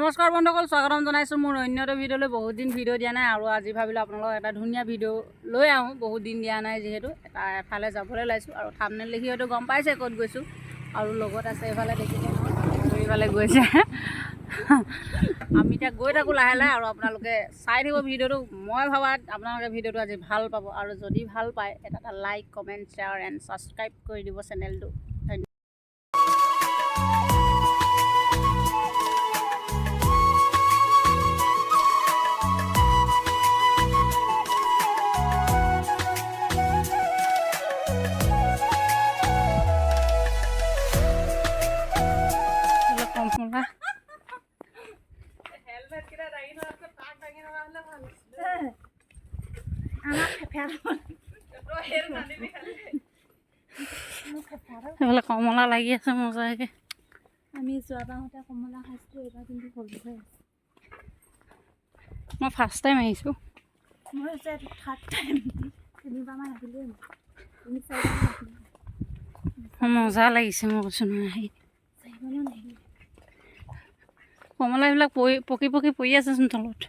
নমস্কাৰ বন্ধুসকল, স্বাগতম জনাইছোঁ মোৰ অন্য এটা ভিডিঅ'লৈ। বহুত দিন ভিডিঅ' দিয়া নাই আৰু আজি ভাবিলোঁ আপোনালোকক এটা ধুনীয়া ভিডিঅ' লৈ আহোঁ। বহুত দিন দিয়া নাই যিহেতু এটা এফালে যাবলৈ ওলাইছোঁ আৰু থাম্বনেইল দেখি হয়তো গম পাইছে ক'ত গৈছোঁ। আৰু লগত আছে এইফালে দেখিছে এইফালে গৈছে। আমি এতিয়া গৈ থাকোঁ লাহে লাহে আৰু আপোনালোকে চাই থাকিব ভিডিঅ'টো। মই ভাবাত আপোনালোকে ভিডিঅ'টো আজি ভাল পাব আৰু যদি ভাল পায় এটা like, comment, share and subscribe কৰি দিব চেনেলটো। ধন্যবাদ। সেইফালে কমলা লাগি আছে মজাকে। আমি যোৱাবাৰতে কমলা খাইছিলোঁ, এইবাৰ কিন্তু সৰু হৈ আছে। মই ফাৰ্ষ্ট টাইম আহিছোঁ। মই হৈছে থাৰ্ড টাইম, তিনিবাৰমান আহিলোঁ। তিনি চাৰিবাৰমান আহিলোঁ। মজা লাগিছে মই কৈছোঁ নহয়। আহি চাৰিবাৰমান আহিলোঁ। কমলাবিলাক পকি পৰি আছেচোন তলত।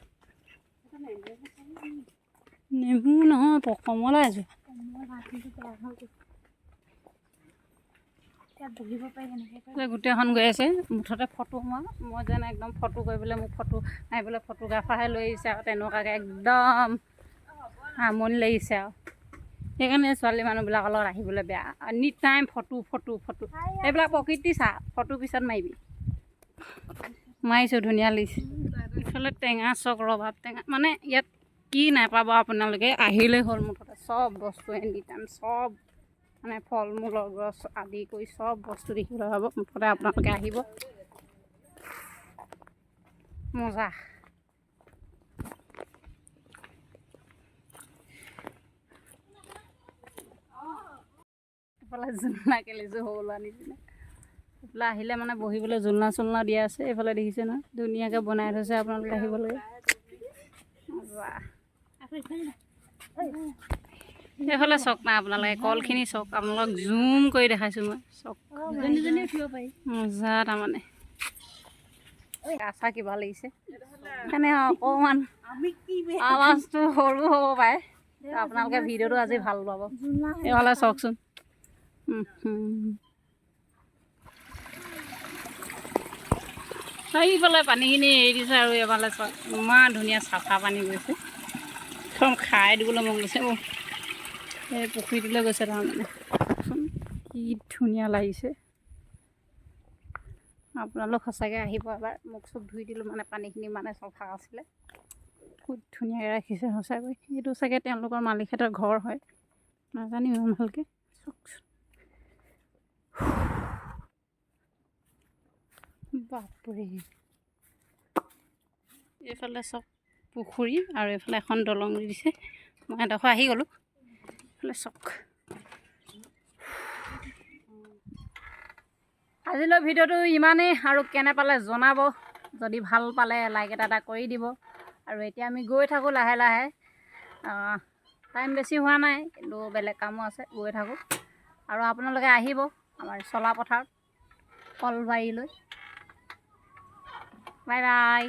নেমু নহয়, কমলা এযোৰ। গোটেইখন গৈ আছে মুঠতে ফটো মই যেন একদম ফটো কৰিবলৈ মোক ফটো মাৰিবলৈ ফটোগ্ৰাফাৰহে লৈ আহিছে আৰু তেনেকুৱাকৈ একদম আমনি লাগিছে আৰু সেইকাৰণে ছোৱালী মানুহবিলাকৰ লগত আহিবলৈ বেয়া। Any time photo photo photo এইবিলাক প্ৰকৃতি চা, ফটো পিছত মাৰিবি। মাৰিছোঁ, ধুনীয়া লাগিছে। ইফালে টেঙা চক, ৰবাব টেঙা, মানে ইয়াত কি নাপাব আপোনালোকে আহিলেই হ'ল। মুঠতে চব বস্তু এনি টাইম চব মানে ফল মূলৰ গছ আদি কৰি চব বস্তু দেখিবলৈ পাব। মুঠতে আপোনালোকে আহিব, মজা। এইফালে জোলনা কেলিছোঁ সৰু ল'ৰা নিচিনা। এইফালে আহিলে মানে বহিবলৈ জোলনা চোলনা দিয়া আছে। এইফালে দেখিছে নহয়, ধুনীয়াকৈ বনাই থৈছে, আপোনালোকে আহিব লাগে। মজা। এইফালে চক নাই আপোনালোকে, কলখিনি চক আপোনালোকক জুম কৰি দেখাইছোঁ মই। চক মজা তাৰমানে আচা কিবা লাগিছে সেইকাৰণে অকণমান আৱাজটো সৰু হ'ব পাৰে। আপোনালোকে ভিডিঅ'টো আজি ভাল পাব। এইফালে চাওকচোন, এইফালে পানীখিনি এৰি দিছে আৰু এইফালে চাওক ইমান ধুনীয়া চাফা পানী গৈছে। একদম খাই দিবলৈ মন গৈছে মোৰ। এই পুখুৰীটোলৈ গৈছে তাৰমানে, কি ধুনীয়া লাগিছে। আপোনালোক সঁচাকৈ আহিব এবাৰ। মুখ চুখ ধুই দিলোঁ, মানে পানীখিনি মানে চফা আছিলে। খুব ধুনীয়াকৈ ৰাখিছে সঁচাকৈ। এইটো চাগে তেওঁলোকৰ মালিকহঁতৰ ঘৰ হয়, নাজানিম ইমান ভালকৈ। চাওকচোন বাপৰে, এইফালে চব পুখুৰী আৰু এইফালে এখন দলং দিছে। মই এডোখৰ আহি গ'লোঁ। এইফালে চক। আজিলৈ ভিডিঅ'টো ইমানেই, আৰু কেনে পালে জনাব। যদি ভাল পালে লাইক এটা কৰি দিব। আৰু এতিয়া আমি গৈ থাকোঁ লাহে লাহে। টাইম বেছি হোৱা নাই, কিন্তু বেলেগ কামো আছে, গৈ থাকোঁ। আৰু আপোনালোকে আহিব আমাৰ চলা পথাৰত কলবাৰীলৈ। Bye bye.